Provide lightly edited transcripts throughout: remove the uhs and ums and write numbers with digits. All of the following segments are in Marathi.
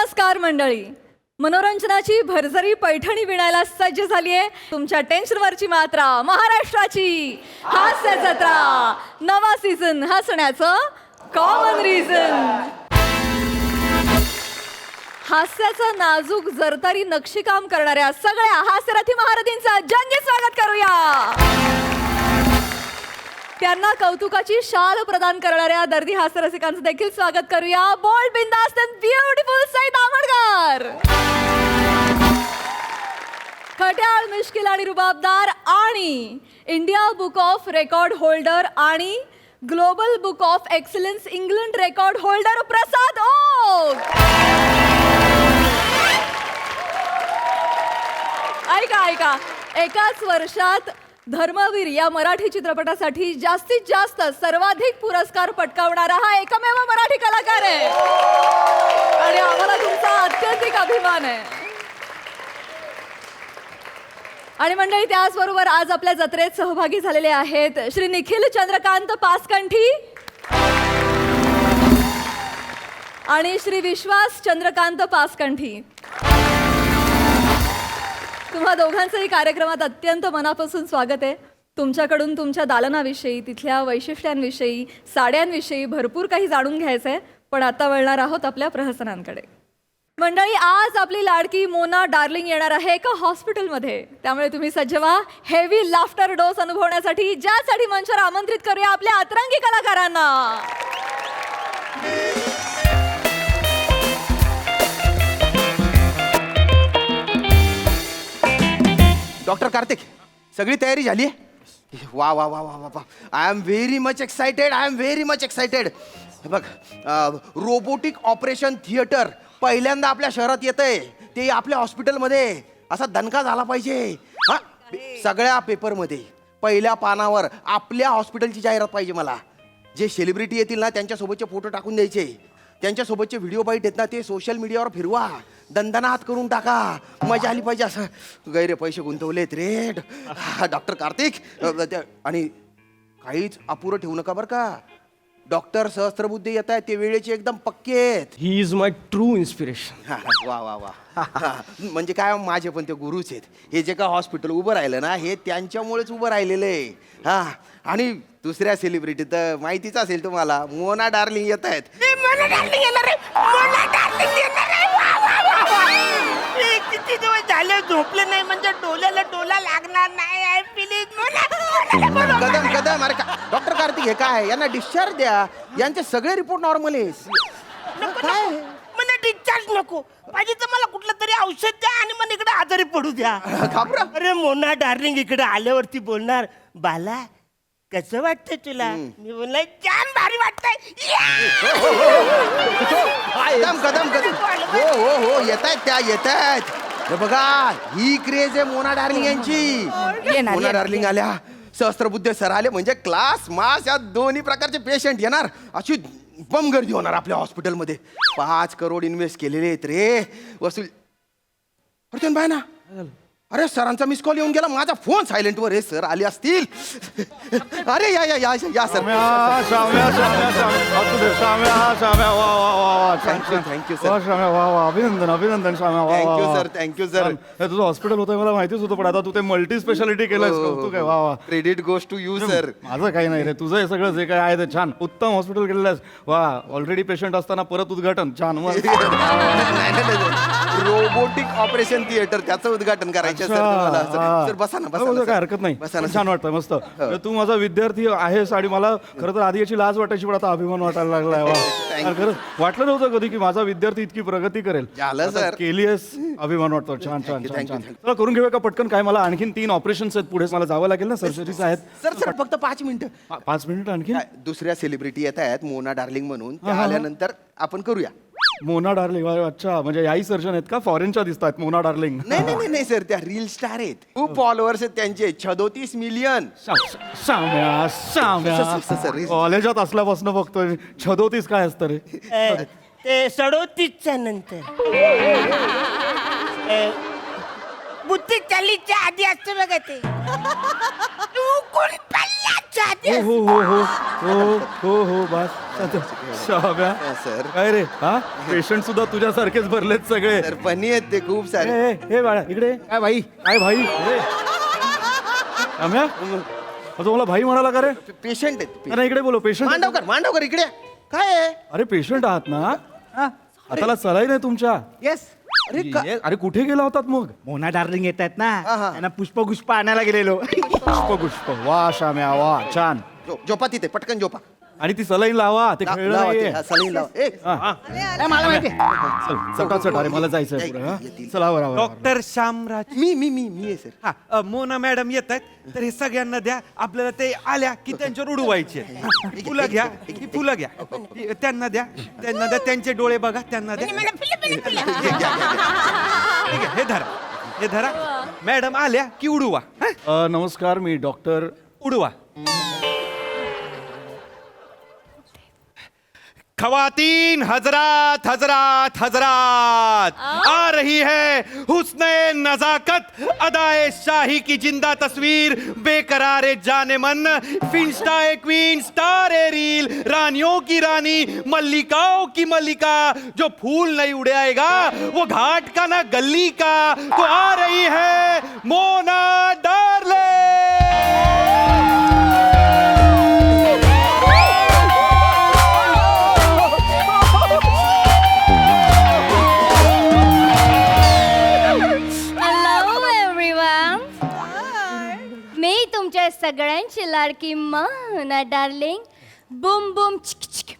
नमस्कार मंडळी. मनोरंजनाची भरभरी पैठणी विणायला सज्ज झाली आहे तुमच्या टेन्शनवरची मात्रा महाराष्ट्राची हास्य जत्रा. नवा सीझन हसण्याचं कॉमन रिझन. हास्याचं नाजूक जरतारी नक्षीकाम करणाऱ्या सगळ्या हास्यरथी महारथींचं जंगी स्वागत करूया. त्यांना कौतुकाची शाल प्रदान करणाऱ्या दर्दी हास्यरसिकांचं देखील स्वागत करूया. बोल्ड, बिंदास्त अँड ब्युटिफुल सईद आमोणकर. खट्याळ, मिश्किल आणि रुबाबदार आणि India book of record holder आणि global book of excellence England record holder Prasad Oak. ऐका, एकाच वर्षात धर्मवीर या मराठी चित्रपटासाठी जास्तीत जास्त सर्वाधिक पुरस्कार पटकावणारा हा एकमेव मराठी कलाकार आहे आणि आम्हाला तुमचा अत्यंतिक अभिमान आहे. आणि मंडळी, त्याचबरोबर आज आपल्या जत्रेत सहभागी झालेले आहेत श्री निखिल चंद्रकांत पासकंठी आणि श्री विश्वास चंद्रकांत पासकंठी. तुम्हा दोघांचंही कार्यक्रमात अत्यंत मनापासून स्वागत आहे. तुमच्याकडून तुमच्या दालनाविषयी, तिथल्या वैशिष्ट्यांविषयी, साड्यांविषयी भरपूर काही जाणून घ्यायचं आहे. पण आता वळणार आहोत आपल्या प्रहसनांकडे. मंडळी, आज आपली लाडकी मोना डार्लिंग येणार आहे एका हॉस्पिटलमध्ये. त्यामुळे तुम्ही सज्ज व्हा हेवी लाफ्टर डोस अनुभवण्यासाठी, ज्यासाठी मंचावर आमंत्रित करूया आपल्या अतरंगी कलाकारांना. डॉक्टर कार्तिक, सगळी तयारी झाली आहे? वा वा वा वा वा वा. I am very much excited. बघ, रोबोटिक ऑपरेशन थिएटर पहिल्यांदा आपल्या शहरात येत आहे. ते आपल्या हॉस्पिटलमध्ये. असा दणका झाला पाहिजे. हा, सगळ्या पेपरमध्ये पहिल्या पानावर आपल्या हॉस्पिटलची जाहिरात पाहिजे मला. जे सेलिब्रिटी येतील ना, त्यांच्यासोबतचे फोटो टाकून द्यायचे. त्यांच्यासोबतचे व्हिडिओ बाईट आहेत ना, ते सोशल मीडियावर फिरवा. दणदणाट करून टाका. मजा आली पाहिजे. असं गैरे पैसे गुंतवलेत रे. डॉक्टर कार्तिक, आणि काहीच अपुरं ठेवू नका बरं का. डॉक्टर सहस्त्रबुद्धे येत आहेत, ते वेळेचे एकदम पक्के आहेत. He is my true inspiration. वा वा वा. म्हणजे काय, माझे पण ते गुरुच आहेत. हे जे का हॉस्पिटल उभं राहिलं ना, हे त्यांच्यामुळेच उभं राहिलेलं आहे. हा, आणि दुसऱ्या सेलिब्रिटी तर माहितीच असेल तुम्हाला, मोना डार्लिंग येत आहेत. किती दिवस झाले झोपले नाही, म्हणजे डोल्याला डोला लागणार नाही. कदम कदम. अरे डॉक्टर कार्तिक, हे काय, यांना डिस्चार्ज द्या. यांचे सगळे रिपोर्ट नॉर्मल आहे. काय मला डिस्चार्ज नको पाहिजे तर मला कुठलं तरी औषध द्या आणि मला इकडे आजारी पडू द्या. घाबरा. अरे मोना डार्लिंग इकडे आल्यावरती बोलणार, बाला कसं वाटतंय तुला? मी बोलला, छान भारी वाटतंय. कदम कदम कदम. हो येत आहेत. बघा, ही क्रेज आहे मोना डार्लिंग यांची. मोना डार्लिंग आल्या, सहस्त्रबुद्धे सर आले, म्हणजे क्लास मास या दोन्ही प्रकारचे पेशंट येणार. अशी बम गर्दी होणार आपल्या हॉस्पिटलमध्ये. 5 करोड इन्व्हेस्ट केलेले आहेत रे वसूल. अरे बाय ना, अरे सरांचा मिस कॉल येऊन गेला. माझा फोन सायलेंट वर आहे. सर आले असतील. अरे या या या या सर. Thank you sir. अभिनंदन शाम्या. Thank you sir. तुझं हॉस्पिटल होतं मला माहितीच होतं, पण आता तू ते मल्टी स्पेशालिटी केलंस. कौतुक आहे. वा वा. Credit goes to you sir. माझं काही नाही रे, तुझं हे सगळं जे काय आहे ते छान, उत्तम हॉस्पिटल केलेलं आहेस. वा, ऑलरेडी पेशंट असताना परत उद्घाटन. छान. रोबोटिक ऑपरेशन थिएटर, त्याचं उद्घाटन करायचं सर तुम्हाला. सर बसा ना, बसा. काय हरकत नाही. छान वाटतं, मस्त. तू माझा विद्यार्थी आहेस आणि मला खरं तर आधी याची लाज वाटायची, पण आता अभिमान वाटायला लागलाय. वा, खरंच वाटलं नव्हतं कधी की माझा विद्यार्थी इतकी प्रगती करेल. झालं सर. केली आहेस, अभिमान वाटतो. छान छान छान Thank you, छान. चला करून घेऊया का पटकन. काय मला आणखीन 3 ऑपरेशन्स आहेत पुढे, मला जावं लागेल ना, सर्जरीज आहेत. सर फक्त 5 मिनिटं. 5 मिनिट आणखीन. दुसऱ्या सेलिब्रिटी येत आहेत मोना डार्लिंग म्हणून. त्या आल्यानंतर आपण करूया. मोना डार्लिंग. अच्छा, म्हणजे याही सर्जन आहेत का? फॉरेनच्या दिसतात मोना डार्लिंग. नाही सर, त्या रील स्टार आहेत. खूप फॉलोअर्स आहेत त्यांचे, 36 मिलियन. कॉलेजात असल्यापासून बघतोय. 36 काय असतं रे? ते 37च्या नंतर बुद्धी चालीच्या आधी असते बघा ते. तू कोण पल्ला चाहते हो हो हो हो हो हो बस शाम्या सर. काय रे हा पेशंट सुद्धा तुझ्यासारखेच भरलेत सगळे तर फनी आहेत ते खूप सारे. ए, ए, ए बाळा इकडे काय भाई काय भाई ए. शाम्या तो मला भाई म्हणाला का रे पेशंट आहेत. नाही इकडे बोलो पेशंट मांडवकर इकडे काय आहे? अरे पेशंट आहात ना हाताला सलाईन आहे तुमच्या येस अरे का- अरे कुठे गेला होतात मग मोना डार्लिंग येत आहेत ना हा, हा. त्यांना पुष्प आणायला गेलेलो पुष्प वा शाम्या वा छान झोपा तिथे पटकन झोपा. आणि ती सलाईन लावा ते खेळलं लावा ते, नाहीये. हा, सलाईन लावा. ए, हा. मला माहिती चल चटाचट अरे मला जायचंय पुढे हा. चला बरोबर डॉक्टर श्यामराज मी आहे सर. हा मोना मॅडम येत आहेत तर हे सगळ्यांना द्या आपल्याला ते आल्या की त्यांच्यावर उडवायचे फुलं घ्या ही फुलं घ्या त्यांना द्या त्यांचे डोळे बघा त्यांना द्या ठीक आहे, हे धरा मॅडम आल्या की उडवा हा? नमस्कार मी डॉक्टर उडवा खवातीन हजरात हजरात हजरात आ रही है हुस्ने नजाकत अदाए शाही की जिंदा तस्वीर बेकरार जाने मन फिंस्टा क्वीन स्टार एरील रानियों की रानी मल्लिकाओं की मल्लिका जो फूल नहीं उड़ाएगा वो घाट का ना गली का तो आ रही है मोना डार्लिंग हॅलो एव्हरीवन मी तुमच्या सगळ्यांची लाडकी Mona darling Bum Bum chick chick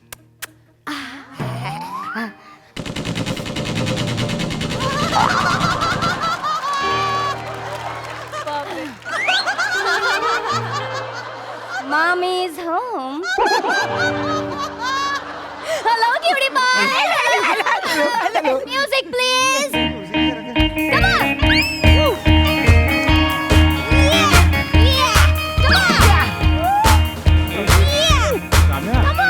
Mommy is home. Hello, cutie pie. Music, please. Come on. Yeah, yeah. Come on. Yeah. Come on.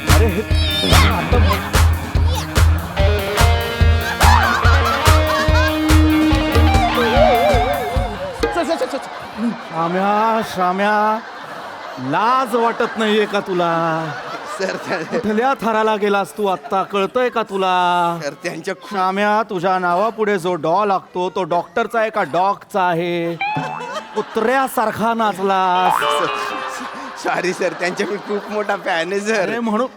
अरे हे शाम्या शाम्या लाज वाटत नाहीये का तुला सर कुठल्या थराला गेलास तू आत्ता कळतंय का तुला सर त्यांच्या खूप शाम्या तुझ्या नावापुढे जो डॉ लागतो तो डॉक्टरचा आहे का डॉगचा आहे कुत्र्यासारखा नाचलास सॉरी सर त्यांच्या मी खूप मोठा फॅन आहे अरे सर. म्हणून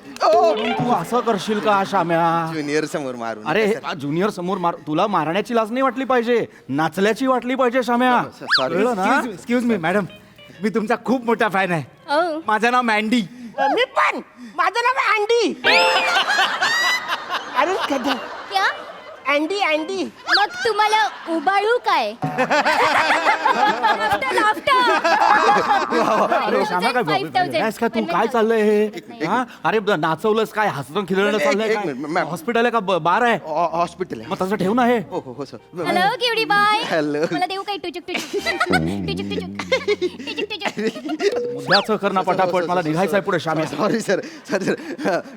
तू असं करशील का शाम्या ज्युनियर समोर मारून अरे ज्युनियर समोर तुला मारण्याची लाज नाही वाटली पाहिजे नाचल्याची वाटली पाहिजे शाम्या Sorry. कळलं ना एक्सक्यूज मी मॅडम मी तुमचा खूप मोठा फॅन आहे Oh. माझं नाव मँडी मी पण माझं नाव आहे अंडी अरे कधी क्या? अंडी अंडी मग तुम्हाला उबाळू काय अरे शाम्या काय आहेस का तू काय चाललंय हे हा? अरे नाचवलंस काय हसणं खिदळणं एक चाललंय मिनिट, काय मॅम. हॉस्पिटल आहे का बार आहे हॉस्पिटल आहे. मग तसं ठेव ना हे हो हो हो sir. Hello cutie bye Hello. मला देऊ काही टुचुक टुचुक टुचुक टुचुक टुचुक टुचुक मुद्द्याचं कर ना पटापट मला निघायचंय पुढे शाम्या सॉरी सर सर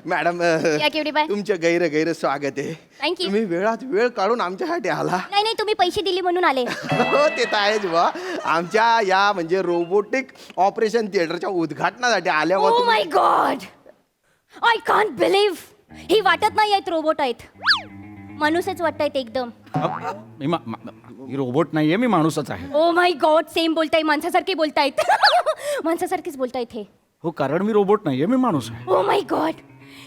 मॅडम या cutie pie. तुमचं गैर स्वागत आहे. Thank you. तुम्ही वेळात वेळ काढून आमच्यासाठी आला. नाही नाही तुम्ही पैसे दिले म्हणून आले हो ते तर आहेच बा. आमच्या या म्हणजे रोबोटिक ऑपरेशन थिएटरच्या उद्घाटनासाठी आल्यावर ओ तुम्ही- माय गॉड आय कांट बिलीव्ह ही वाटत नाही आहेत रोबोट आहेत माणूसच वाटतायत एकदम मी रोबोट नाहीये मी माणूसच आहे ओ माय गॉड सेम बोलताय माणसासारखे बोलतायत माणसासारखेच बोलतायत हे हो कारण मी रोबोट नाहीये मी माणूस आहे ओ माय गॉड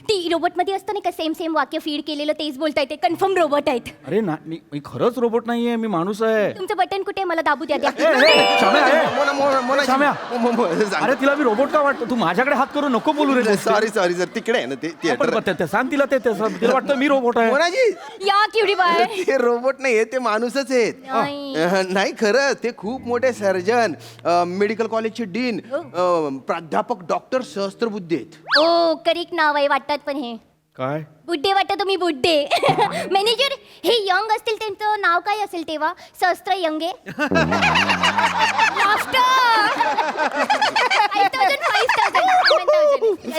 ती रोबोट मध्ये असतं नाही का सेम वाक्य फीड केलेलं तेच बोलतायत ते कन्फर्म रोबोट आहेत अरे ना मी खरंच रोबोट नाहीये मी माणूस आहे तुमचं बटन कुठे आहे? मला दाबू द्या द्या शाम्या, शाम्या. मोना अरे तिला मी रोबोट का वाटतो तू माझ्याकडे हात करू नको बोलू रे सॉरी सर तिकडे आहे ना ते थिएटर. सांग तिला ते तिला वाटतं मी रोबोट आहे मोनाजी या क्युटी बाय ते रोबोट नाही ते माणूसच आहेत. नाही. नाही खरं ते खूप मोठे सर्जन मेडिकल कॉलेजचे डीन प्राध्यापक डॉक्टर सहस्त्रबुद्धे आहेत. ओ करेक्ट नाव आहे वाटतात पण हे काय बुड्डे वाटत तुम्ही बुड्डे मॅनेजर हे यंग असतील त्यांचं नाव काय असेल तेव्हा सहस्त्र यंगे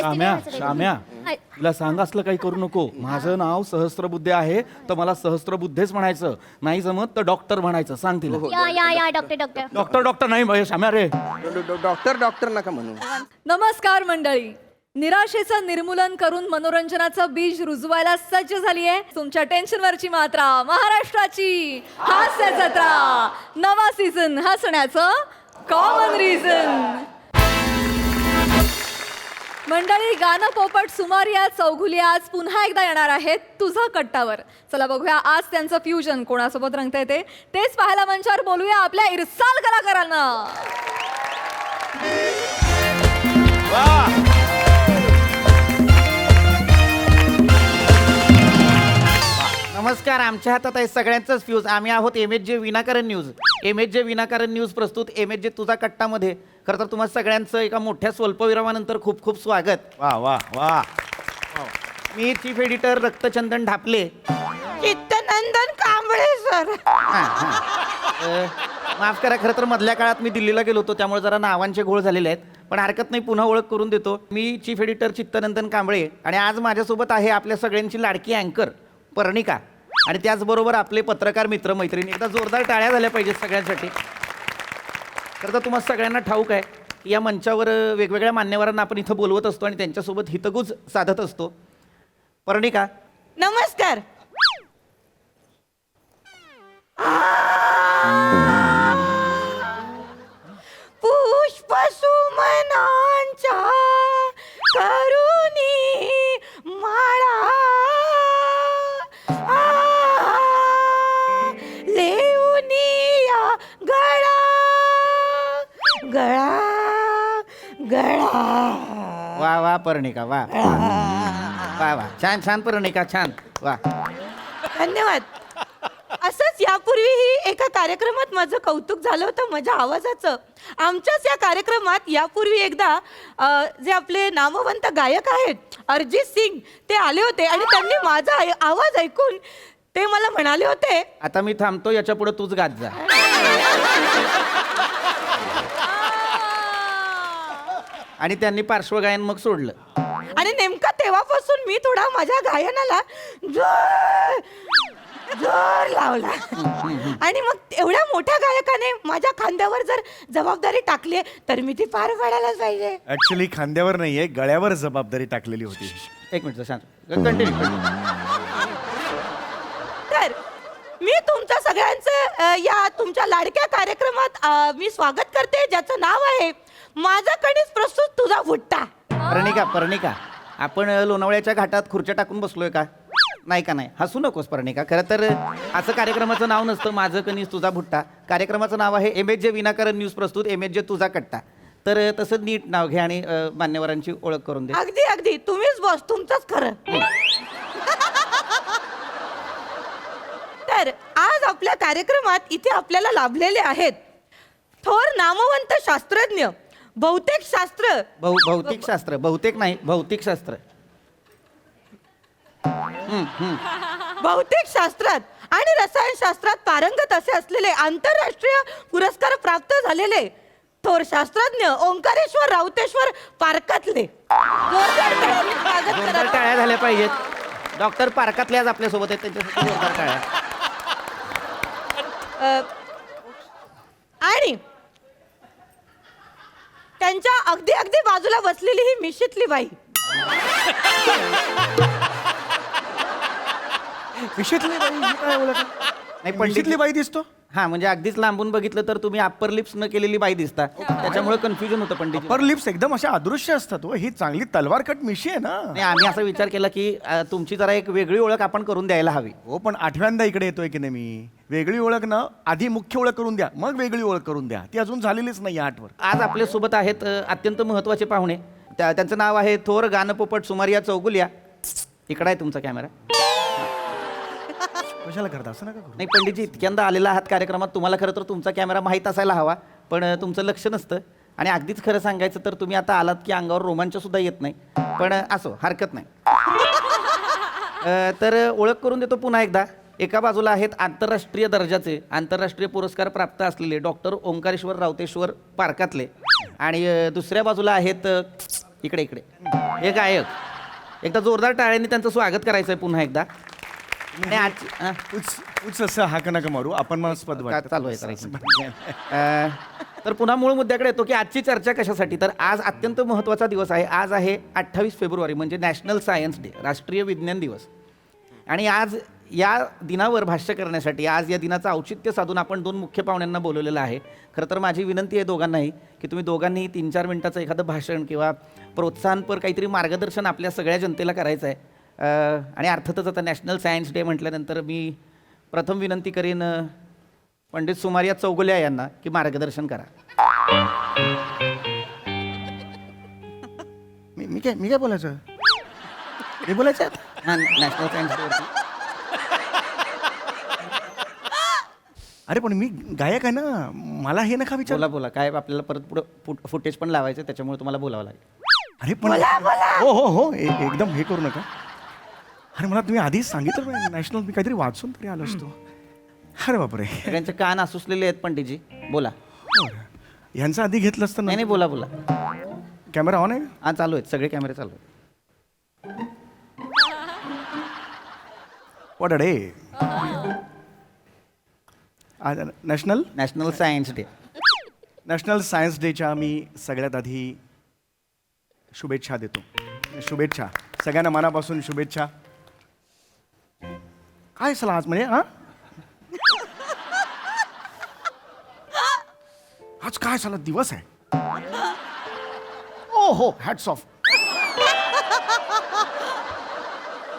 शाम्या शाम्या तिला सांग असलं काही करू नको. माझं नाव सहस्त्रबुद्धे आहे तर मला सहस्त्रबुद्धेच म्हणायचं. नाही जमत तर डॉक्टर म्हणायचं. सांग तिला. या डॉक्टर डॉक्टर नाही श्याम्या रे. डॉक्टर नका म्हणू. नमस्कार मंडळी. निराशेचं निर्मूलन करून मनोरंजनाचं बीज रुजवायला सज्ज झाली आहे तुमच्या टेन्शनवरची मात्रा, महाराष्ट्राची हास्य जत्रा. नवा सीझन हसण्याचं कॉमन रिझन. मंडळी, गाणं पोपट सुमारिया चौगुले आज पुन्हा एकदा येणार आहेत तुझा कट्टावर. चला बघूया आज त्यांचं फ्युजन कोणासोबत रंगता येते तेच पाहायला मंचावर बोलूया आपल्या इरसाल कलाकारांना. नमस्कार. आमच्या हातात आहे सगळ्यांचंच फ्यूज. आम्ही आहोत MHJ विनाकारण न्यूज. MHJ विनाकारण न्यूज प्रस्तुत MHJ तुझा कट्टामध्ये. खरं तर तुम्हा सगळ्यांचं एका मोठ्या स्वल्पविरामानंतर खूप खूप स्वागत. वा वा वा. मी चीफ एडिटर रक्तचंदन ढापले. चित्तनंदन कांबळे सर. माफ करा, खरं तर मधल्या काळात मी दिल्लीला गेलो होतो त्यामुळे जरा नावांचे घोळ झालेले आहेत. पण हरकत नाही, पुन्हा ओळख करून देतो. मी चीफ एडिटर चित्तनंदन कांबळे आणि आज माझ्यासोबत आहे आपल्या सगळ्यांची लाडकी अँकर पर्णिका आणि त्याचबरोबर आपले पत्रकार मित्र मैत्रिणी. एकदा जोरदार टाळ्या झाल्या पाहिजेत सगळ्यांसाठी. खरं तर तुम्हाला सगळ्यांना ठाऊक आहे की या मंचावर वेगवेगळ्या मान्यवरांना आपण इथं बोलवत असतो आणि त्यांच्यासोबत हितगुज साधत असतो. पर्णिका, नमस्कार. पुष्प सुमनांच्या करुणी माळा लेऊनिया गळा गळा गळा. वा वा पर्णिका, वा वा वा. छान छान पर्णिका, छान. वा. धन्यवाद. असंच यापूर्वीही एका कार्यक्रमात माझं कौतुक झालं होतं माझ्या आवाजाचं. आमच्याच या कार्यक्रमात यापूर्वी एकदा जे आपले नामवंत गायक आहेत अरिजित सिंग ते आले होते आणि त्यांनी माझा आवाज ऐकून ते मला म्हणाले होते, आता मी थांबतो, याच्या पुढे तूच गात जा. आणि त्यांनी पार्श्वगायन मग सोडलं. आणि नेमका तेव्हापासून मी थोडा माझ्या गायनाला जोर जोर लावला. आणि मग एवढ्या मोठ्या गायकाने माझ्या खांद्यावर जर जबाबदारी टाकली तर मी ती पार पाडायलाच पाहिजे. ऍक्च्युली खांद्यावर नाहीये, गळ्यावर जबाबदारी टाकलेली होती. एक मिनिट शांत, कंटिन्यू. तर मी तुमच्या सगळ्यांचं या तुमच्या लाडक्या कार्यक्रमात मी स्वागत करते ज्याचं नाव आहे माझा कणीस प्रस्तुत तुझा भुट्टा. पर्णिका, आपण लोणावळ्याच्या घाटात खुर्च्या टाकून बसलोय का? नाही का? नाही, हसू नकोस पर्णिका. खरं तर असं कार्यक्रमाचं नाव नसतं माझं कणीस तुझा भुट्टा. कार्यक्रमाचं नाव आहे MHJ विनाकारण न्यूज प्रस्तुत MHJ तुझा कट्टा. तर तसं नीट नाव घे आणि मान्यवरांची ओळख करून दे. अगदी अगदी तुम्हीच बॉस, तुमचंच खरं. तर आज आपल्या कार्यक्रमात इथे आपल्याला लाभलेले आहेत थोर नामवंत शास्त्रज्ञ, बहुतेक शास्त्र बहुतेक नाही, भौतिकशास्त्र. बहुतेक शास्त्रात आणि रसायनशास्त्रात पारंगत असे असलेले आंतरराष्ट्रीय पुरस्कार प्राप्त झालेले थोर शास्त्रज्ञ ओंकारेश्वर राउतेश्वर पारकातले. जोरदार टाळ्यांनी स्वागत जोरदार करा. टाळ्या झाल्या पाहिजेत. डॉक्टर पारकातले आज आपल्यासोबत आहेत, त्यांच्यासाठी जोरदार टाळ्या. आणि त्यांच्या अगदी अगदी बाजूला बसलेली ही मिशीतली बाई. नाही, पंडितली बाई दिसतो. हा, म्हणजे अगदीच लांबून बघितलं तर तुम्ही अप्पर लिप्स न केलेली बाई दिसता, त्याच्यामुळे कन्फ्युजन होतं पंडित. पर लिप्स एकदम अशा अदृश्य असतात. ही चांगली तलवार कट मिशी आहे ना. नाही, आम्ही असा विचार केला की तुमची जरा एक वेगळी ओळख आपण करून द्यायला हवी. हो, पण आठव्यांदा इकडे येतोय की नाही मी. वेगळी ओळख ना आधी मुख्य ओळख करून द्या, मग वेगळी ओळख करून द्या. ती अजून झालेलीच नाही आठवर. आज आपल्यासोबत आहेत अत्यंत महत्त्वाचे पाहुणे. त्यांचं नाव आहे थोर गानपोपट सुमारिया चौगुलिया. इकडे आहे तुमचा कॅमेरा. कशाला करता असं नका करू. नाही पंडितजी, इतक्यांदा आलेला आहात कार्यक्रमात, तुम्हाला खरं तर तुमचा कॅमेरा माहीत असायला हवा, पण तुमचं लक्ष नसतं. आणि अगदीच खरं सांगायचं तर तुम्ही आता आलात की अंगावर रोमांच सुद्धा येत नाही, पण असो, हरकत नाही. तर ओळख करून देतो पुन्हा एकदा. एका बाजूला आहेत आंतरराष्ट्रीय दर्जाचे आंतरराष्ट्रीय पुरस्कार प्राप्त असलेले डॉक्टर ओंकारेश्वर राउतेश्वर पारकातले आणि दुसऱ्या बाजूला आहेत इकडे हे गायक एकदा जोरदार टाळ्यांनी त्यांचं स्वागत करायचं आहे पुन्हा एकदा. आणि हां. उच असं हाक नका मारू आपण मला स्पद का चालू आहे करायचं. तर पुन्हा मूळ मुद्द्याकडे येतो की आजची चर्चा कशासाठी. तर आज अत्यंत महत्त्वाचा दिवस आहे. आज आहे 28 फेब्रुवारी म्हणजे नॅशनल सायन्स डे, राष्ट्रीय विज्ञान दिवस. आणि आज या दिनावर भाष्य करण्यासाठी, आज या दिनाचं औचित्य साधून आपण 2 मुख्य पाहुण्यांना बोलवलेलं आहे. खरं तर माझी विनंती आहे दोघांनाही की तुम्ही दोघांनी 3-4 मिनिटाचं एखादं भाषण किंवा प्रोत्साहनपर काहीतरी मार्गदर्शन आपल्या सगळ्या जनतेला करायचं आहे. आणि अर्थातच आता नॅशनल सायन्स डे म्हटल्यानंतर मी प्रथम विनंती करीन पंडित सुमारिया चौगुल्या यांना की मार्गदर्शन करा. मी काय बोलायचं मी बोलायचं आहे? हां, नॅशनल सायन्स डे. अरे पण मी गायक आहे ना, मला हे नका विचार. बोला बोला, काय आपल्याला परत पुढं फुटेज पण लावायचं, त्याच्यामुळे तुम्हाला बोलावं लागेल. अरे पण हो हो हो एकदम हे करू नका. अरे मला तुम्ही आधीच सांगितलं नॅशनल, मी काहीतरी वाचून तरी आलो असतो. अरे बापरे, सगळ्यांचे कान आसुसलेले आहेत पंडितजी, बोला. ह्यांचं आधी घेतलं असतं नाही ना. नाही, बोला बोला. कॅमेरा ऑन आहे? हां, चालू आहेत, सगळे कॅमेरे चालू आहेत. What a day. आज national national science day. National science डेच्या मी सगळ्यात आधी शुभेच्छा देतो. शुभेच्छा सगळ्यांना मनापासून शुभेच्छा. काय सला आज म्हणजे हा आज काय सला दिवस आहे. ओ हो, hats off.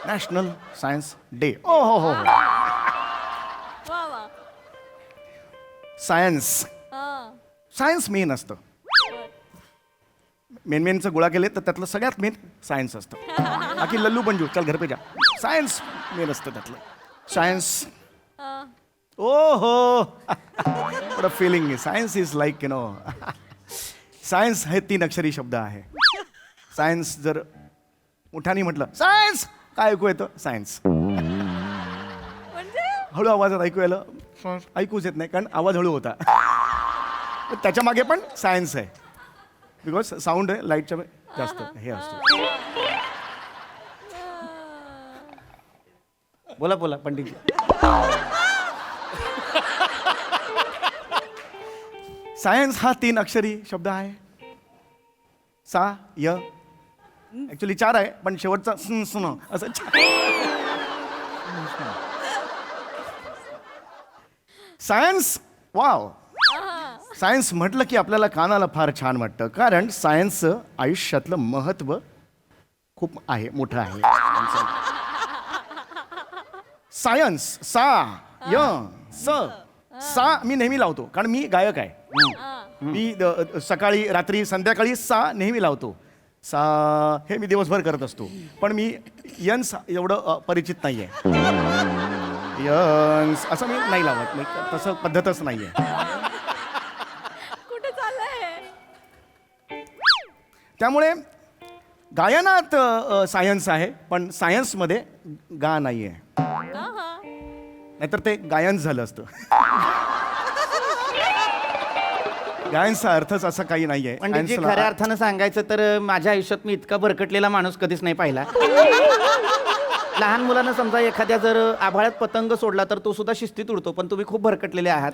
National science day. ओ हो हो. सायन्स सायन्स मेन असतं. मेनचं गोळा केले तर त्यातलं सगळ्यात मेन सायन्स असतं. बाकी लल्लू पंजू चल घर पे जा. सायन्स मेन असतं त्यातलं. सायन्स ओ हो feeling. Science is like you know, science हे 3 अक्षरी शब्द आहे. सायन्स जर मोठ्याने म्हटलं सायन्स काय ऐकू येतं? सायन्स. हळू आवाजात ऐकू यायला ऐकूच येत नाही कारण आवाज हळू होता. त्याच्या मागे पण सायन्स आहे. बिकॉज साऊंड आहे लाईटच्या जास्त हे असतं. बोला बोला पंडितजी. सायन्स हा 3 अक्षरी शब्द आहे. सा य ऍक्च्युली 4 आहे पण शेवटचा सुन असं सायन्स. वाव. सायन्स म्हटलं की आपल्याला कानाला फार छान वाटतं कारण सायन्सचं आयुष्यातलं महत्त्व खूप आहे, मोठं आहे. सायन्स सा य स सा मी नेहमी लावतो कारण मी गायक आहे. मी सकाळी रात्री संध्याकाळी सा नेहमी लावतो. सा हे मी दिवसभर करत असतो पण मी यन्स एवढं परिचित नाही आहे. यन्स असं मी नाही लावत, मी तसं पद्धतच नाही आहे. कुठे चाललंय? त्यामुळे गायनात सायन्स आहे पण सायन्समध्ये गा नाही आहे. नाहीतर ते गायन झालं असतं. गायनचा अर्थच असा काही नाही आहे. पंडितजी, खऱ्या अर्थानं सांगायचं तर माझ्या आयुष्यात मी इतका भरकटलेला माणूस कधीच नाही पाहिला. लहान मुलांना समजा एखाद्या जर आभाळात पतंग सोडला तर तो सुद्धा शिस्तीत उडतो, पण तुम्ही खूप भरकटलेले आहात.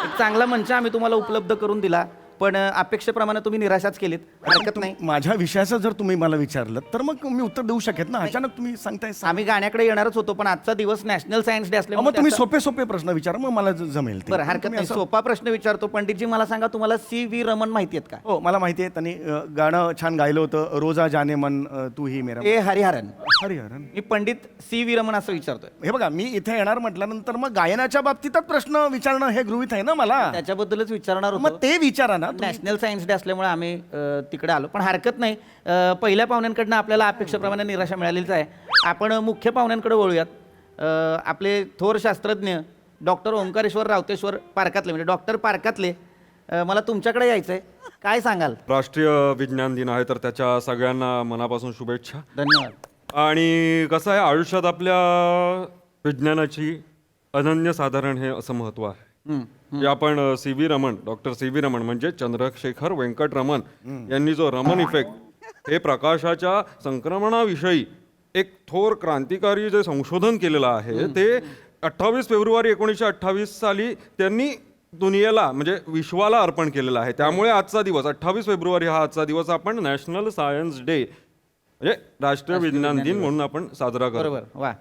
एक चांगला मंच आम्ही तुम्हाला उपलब्ध करून दिला पण अपेक्षेप्रमाणे तुम्ही निराशाच केलीत. हरकत नाही. माझ्या विषयाचं जर तुम्ही मला विचारलं तर मग मी उत्तर देऊ शकेन ना. अचानक तुम्ही सांगताय आम्ही गाण्याकडे येणारच होतो पण आजचा दिवस नॅशनल सायन्स डे मग तुम्ही असल्यामुळे सोपे सोपे प्रश्न विचारा मग मला जमेल ते. बरं, हरकत तुम्ही नाही. असं- सोपा प्रश्न विचारतो. पंडितजी, मला सांगा, तुम्हाला C.V. रमन माहिती आहेत का? हो मला माहिती आहे. त्यांनी गाणं छान गायलं होतं, रोजा जाने मन तू ही मेरा. ए हरिहरन. हरिहरन. मी पंडित C.V. रमन असं विचारतोय. हे बघा मी इथे येणार म्हटल्यानंतर मग गायनाच्या बाबतीतच प्रश्न विचारणं हे गृहीत आहे ना मला. त्याच्याबद्दलच विचारणार मग होतो. ते विचारा ना तुम्ही. नॅशनल सायन्स डे असल्यामुळे आम्ही तिकडे आलो पण हरकत नाही. पहिल्या पाहुण्यांकडनं आपल्याला अपेक्षेप्रमाणे निराशा मिळालेलीच आहे. आपण मुख्य पाहुण्यांकडे वळूयात. आपले थोर शास्त्रज्ञ डॉक्टर ओंकारेश्वर रावतेश्वर पार्कातले म्हणजे डॉक्टर पार्कातले, मला तुमच्याकडे यायचं आहे. काय सांगाल? राष्ट्रीय विज्ञान दिन आहे तर त्याच्या सगळ्यांना मनापासून शुभेच्छा. धन्यवाद. आणि कसं आहे, आयुष्यात आपल्या विज्ञानाची अनन्यसाधारण हे असं महत्त्व आहे की आपण डॉक्टर सी व्ही रमन म्हणजे चंद्रशेखर व्यंकट रमन यांनी जो रमन इफेक्ट हे प्रकाशाच्या संक्रमणाविषयी एक थोर क्रांतिकारी जे संशोधन केलेलं आहे ते 28 फेब्रुवारी 1928 साली त्यांनी दुनियेला म्हणजे विश्वाला अर्पण केलेलं आहे. त्यामुळे आजचा दिवस 28 फेब्रुवारी हा आजचा दिवस आपण नॅशनल सायन्स डे म्हणजे राष्ट्रीय विज्ञान दिन म्हणून आपण साजरा करतो. बरोबर वा